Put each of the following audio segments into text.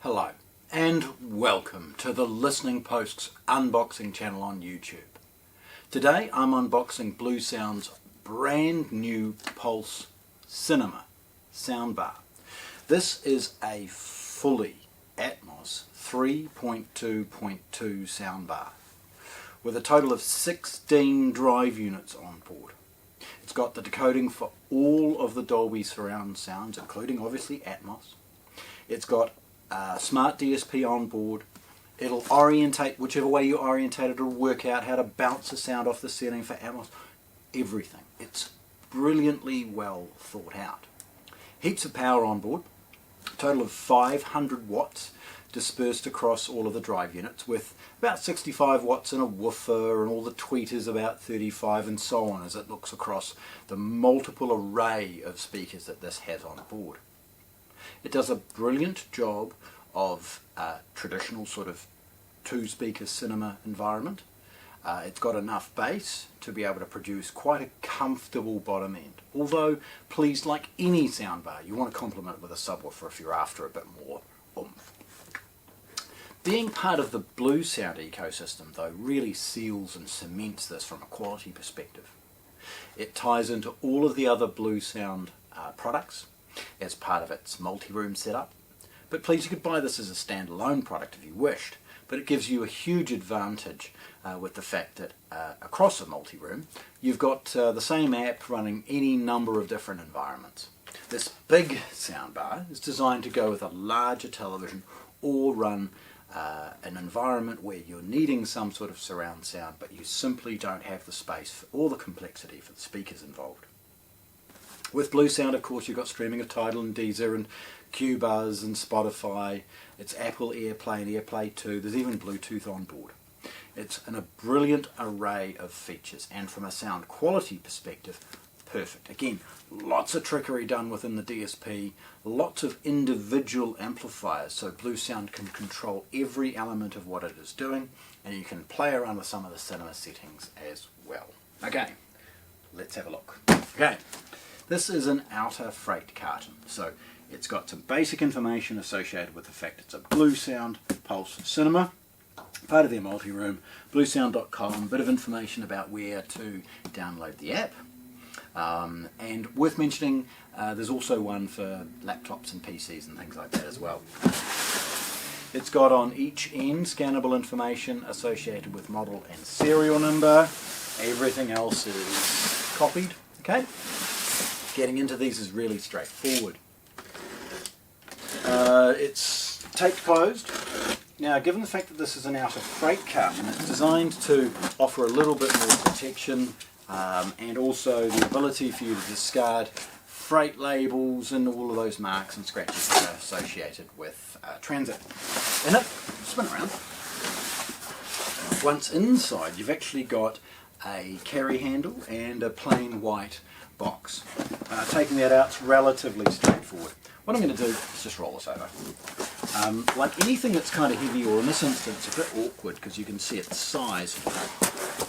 Hello and welcome to the Listening Post's unboxing channel on YouTube. Today I'm unboxing Bluesound's brand new Pulse Cinema soundbar. This is a fully Atmos 3.2.2 soundbar with a total of 16 drive units on board. It's got the decoding for all of the Dolby surround sounds, including obviously Atmos. It's got smart DSP on board. It'll orientate, whichever way you orientate it, it'll work out how to bounce the sound off the setting for Atmos. Everything. It's brilliantly well thought out. Heaps of power on board. A total of 500 watts dispersed across all of the drive units, with about 65 watts in a woofer and all the tweeters about 35 and so on, as it looks across the multiple array of speakers that this has on board. It does a brilliant job of traditional sort of two-speaker cinema environment. It's got enough bass to be able to produce quite a comfortable bottom end. Although, please, like any soundbar, you want to complement it with a subwoofer if you're after a bit more oomph. Being part of the Bluesound ecosystem, though, really seals and cements this from a quality perspective. It ties into all of the other Bluesound products as part of its multi-room setup. But please, you could buy this as a standalone product if you wished, but it gives you a huge advantage with the fact that across a multi-room you've got the same app running any number of different environments. This big soundbar is designed to go with a larger television or run an environment where you're needing some sort of surround sound, but you simply don't have the space or the complexity for the speakers involved. With Bluesound, of course, you've got streaming of Tidal and Deezer and Qbuzz and Spotify. It's Apple AirPlay and AirPlay 2. There's even Bluetooth on board. It's a brilliant array of features, and from a sound quality perspective, perfect. Again, lots of trickery done within the DSP, lots of individual amplifiers, so Bluesound can control every element of what it is doing, and you can play around with some of the cinema settings as well. Okay, let's have a look. Okay. This is an outer freight carton, so it's got some basic information associated with the fact it's a Bluesound Pulse Cinema, part of their multi-room, bluesound.com, bit of information about where to download the app, and worth mentioning, there's also one for laptops and PCs and things like that as well. It's got on each end scannable information associated with model and serial number. Everything else is copied, okay? Getting into these is really straightforward. It's taped closed. Now, given the fact that this is an outer freight carton, it's designed to offer a little bit more protection and also the ability for you to discard freight labels and all of those marks and scratches that are associated with transit. In it, spin around. Once inside, you've actually got a carry handle and a plain white box. Taking that out is relatively straightforward. What I'm going to do is just roll this over. Like anything that's kind of heavy, or in this instance a bit awkward because you can see its size,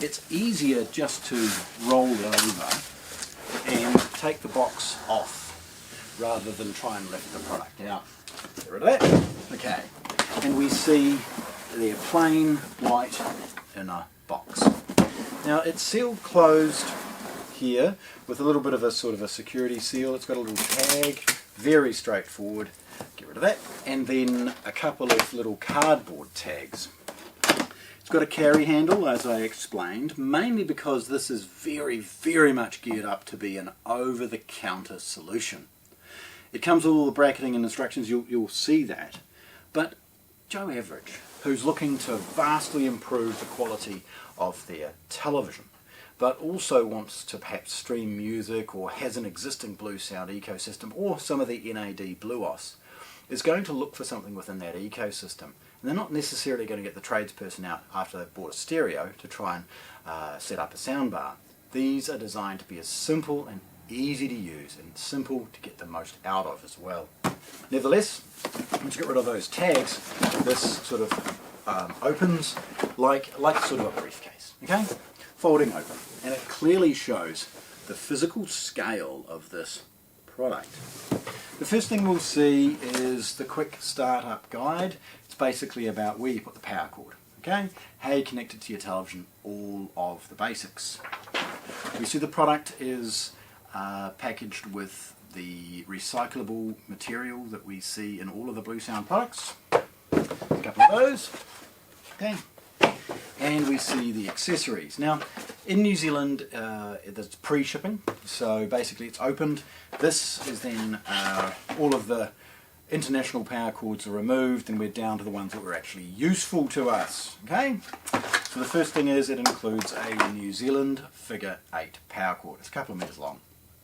it's easier just to roll it over and take the box off rather than try and lift the product out. Get rid of that. Okay, and we see the plain white inner box. Now it's sealed closed here with a little bit of a sort of a security seal. It's got a little tag, very straightforward. Get rid of that. And then a couple of little cardboard tags. It's got a carry handle, as I explained, mainly because this is very, very much geared up to be an over-the-counter solution. It comes with all the bracketing and instructions, you'll see that. But Joe Average, who's looking to vastly improve the quality of their television, but also wants to perhaps stream music or has an existing Bluesound ecosystem or some of the NAD BluOS, is going to look for something within that ecosystem. And they're not necessarily going to get the tradesperson out after they've bought a stereo to try and set up a soundbar. These are designed to be as simple and easy to use and simple to get the most out of as well. Nevertheless, once you get rid of those tags, this sort of opens like sort of a briefcase. Okay? Folding open, and it clearly shows the physical scale of this product. The first thing we'll see is the quick startup guide. It's basically about where you put the power cord, okay? How you connect it to your television, all of the basics. We see the product is packaged with the recyclable material that we see in all of the Bluesound products. A couple of those, okay? And we see the accessories. Now, in New Zealand, there's pre-shipping, so basically it's opened. This is then all of the international power cords are removed, and we're down to the ones that were actually useful to us. Okay, so the first thing is it includes a New Zealand figure 8 power cord. It's a couple of meters long.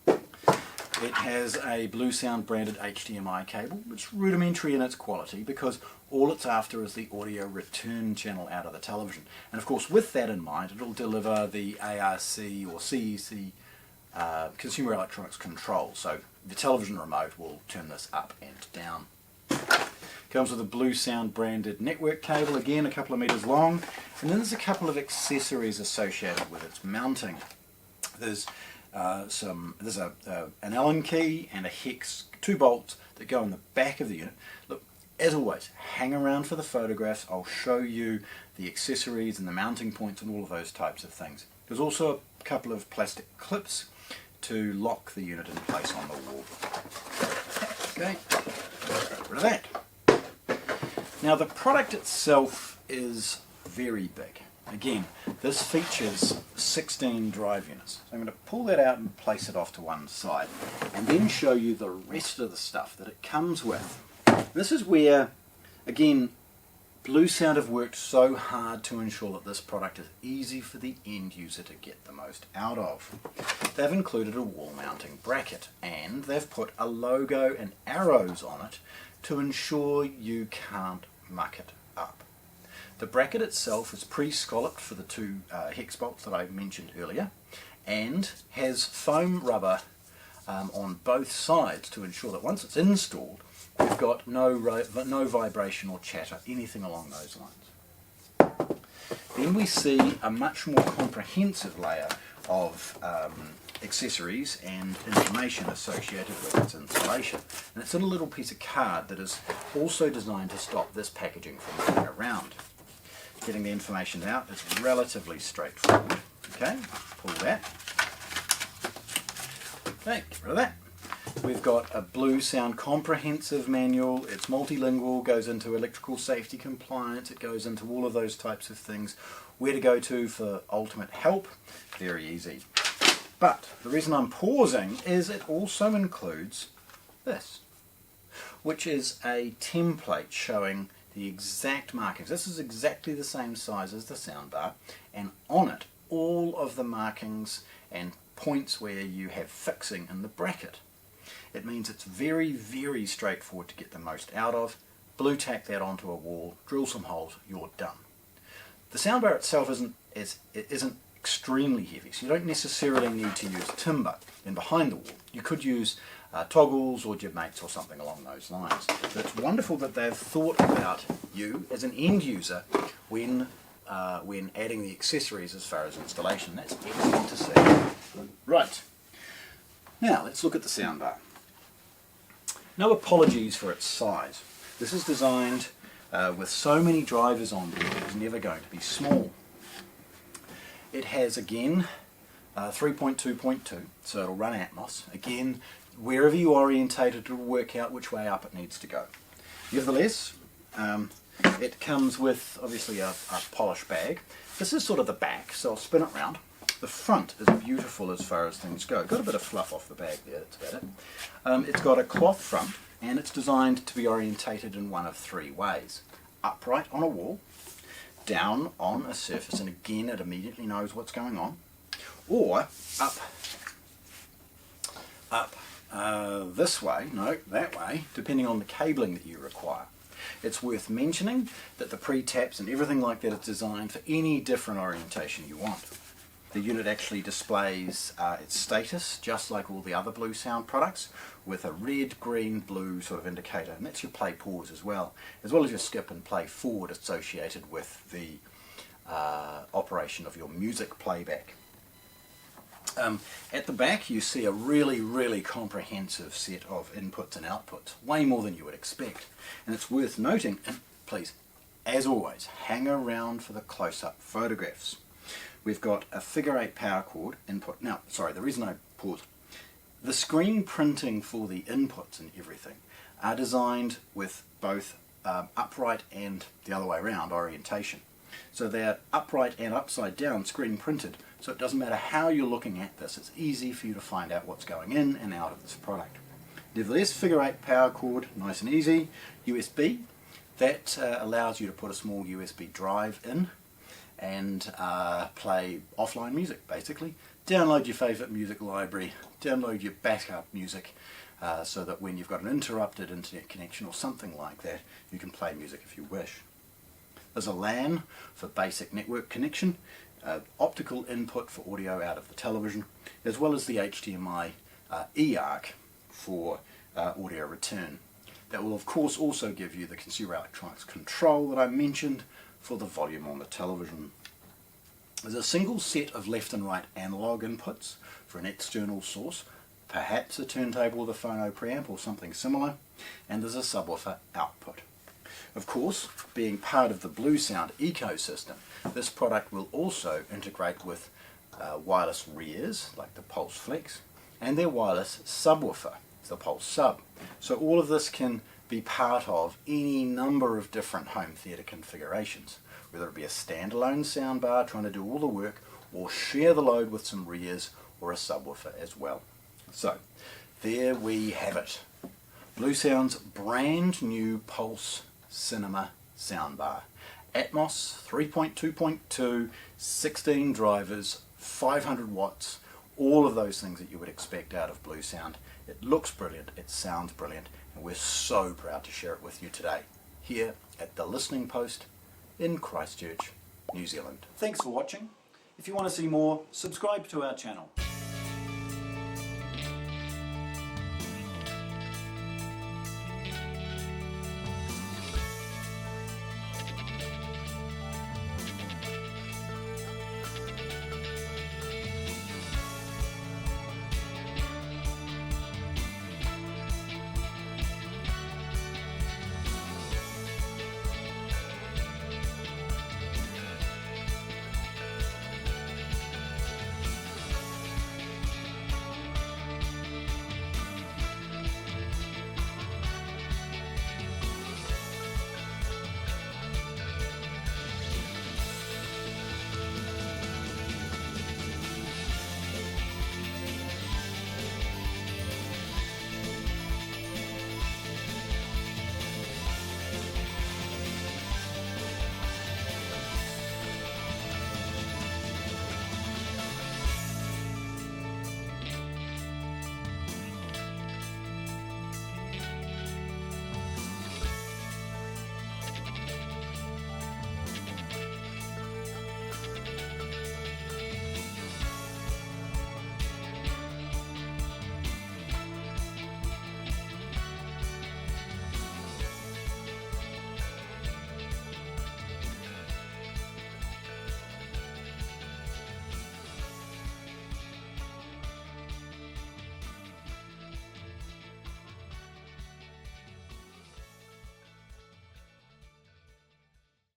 It has a Bluesound branded HDMI cable. It's rudimentary in its quality because all it's after is the audio return channel out of the television. And of course, with that in mind, it'll deliver the ARC or CEC consumer electronics control. So the television remote will turn this up and down. Comes with a Bluesound branded network cable, again a couple of meters long. And then there's a couple of accessories associated with its mounting. There's an Allen key and a hex, 2 bolts that go in the back of the unit. Look, as always, hang around for the photographs. I'll show you the accessories and the mounting points and all of those types of things. There's also a couple of plastic clips to lock the unit in place on the wall. Okay, get rid of that. Now the product itself is very big. Again, this features 16 drive units. So I'm going to pull that out and place it off to one side and then show you the rest of the stuff that it comes with. This is where, again, Bluesound have worked so hard to ensure that this product is easy for the end user to get the most out of. They've included a wall mounting bracket and they've put a logo and arrows on it to ensure you can't muck it up. The bracket itself is pre-scalloped for the 2 hex bolts that I mentioned earlier and has foam rubber on both sides to ensure that once it's installed we've got no vibration or chatter, anything along those lines. Then we see a much more comprehensive layer of accessories and information associated with its installation. And it's in a little piece of card that is also designed to stop this packaging from moving around. Getting the information out is relatively straightforward. Okay, pull that. Okay, get rid of that. We've got a Bluesound comprehensive manual. It's multilingual, goes into electrical safety compliance, it goes into all of those types of things. Where to go to for ultimate help, very easy. But the reason I'm pausing is it also includes this, which is a template showing the exact markings. This is exactly the same size as the soundbar, and on it all of the markings and points where you have fixing in the bracket. It means it's very, very straightforward to get the most out of. Blue tack that onto a wall, drill some holes, you're done. The soundbar itself isn't extremely heavy, so you don't necessarily need to use timber in behind the wall. You could use toggles or jibmates or something along those lines. But it's wonderful that they've thought about you as an end user when adding the accessories as far as installation. That's excellent to see. Right, now let's look at the soundbar. No apologies for its size. This is designed with so many drivers on board, it's never going to be small. It has, again, 3.2.2, so it'll run Atmos. Again, wherever you orientate it, it'll work out which way up it needs to go. Nevertheless, it comes with, obviously, a polish bag. This is sort of the back, so I'll spin it round. The front is beautiful as far as things go. Got a bit of fluff off the bag there, that's about it. It's got a cloth front, and it's designed to be orientated in one of 3 ways. Upright on a wall, down on a surface, and again it immediately knows what's going on, or up this way, no, that way, depending on the cabling that you require. It's worth mentioning that the pre-taps and everything like that is designed for any different orientation you want. The unit actually displays its status, just like all the other Bluesound products, with a red, green, blue sort of indicator, and that's your play pause as well as your skip and play forward associated with the operation of your music playback. At the back you see a really comprehensive set of inputs and outputs, way more than you would expect. And it's worth noting, and please, as always, hang around for the close-up photographs. We've got a figure 8 power cord input. Now, sorry, the reason I pause, the screen printing for the inputs and everything are designed with both upright and the other way around orientation. So they're upright and upside down screen printed, so it doesn't matter how you're looking at this, it's easy for you to find out what's going in and out of this product. Nevertheless, figure 8 power cord, nice and easy. USB, that allows you to put a small USB drive in and play offline music basically. Download your favourite music library, download your backup music, so that when you've got an interrupted internet connection or something like that, you can play music if you wish. There's a LAN for basic network connection, optical input for audio out of the television, as well as the HDMI eARC for audio return. That will of course also give you the consumer electronics control that I mentioned for the volume on the television. There's a single set of left and right analog inputs for an external source, perhaps a turntable with a phono preamp or something similar, and there's a subwoofer output. Of course, being part of the Bluesound ecosystem, this product will also integrate with wireless rears like the Pulse Flex and their wireless subwoofer, the Pulse Sub. So all of this can be part of any number of different home theatre configurations, whether it be a standalone soundbar trying to do all the work or share the load with some rears or a subwoofer as well. So there we have it. Bluesound's brand new Pulse Cinema soundbar. Atmos 3.2.2, 16 drivers, 500 watts, all of those things that you would expect out of Bluesound. It looks brilliant, it sounds brilliant, and we're so proud to share it with you today, here at the Listening Post in Christchurch, New Zealand. Thanks for watching. If you want to see more, subscribe to our channel.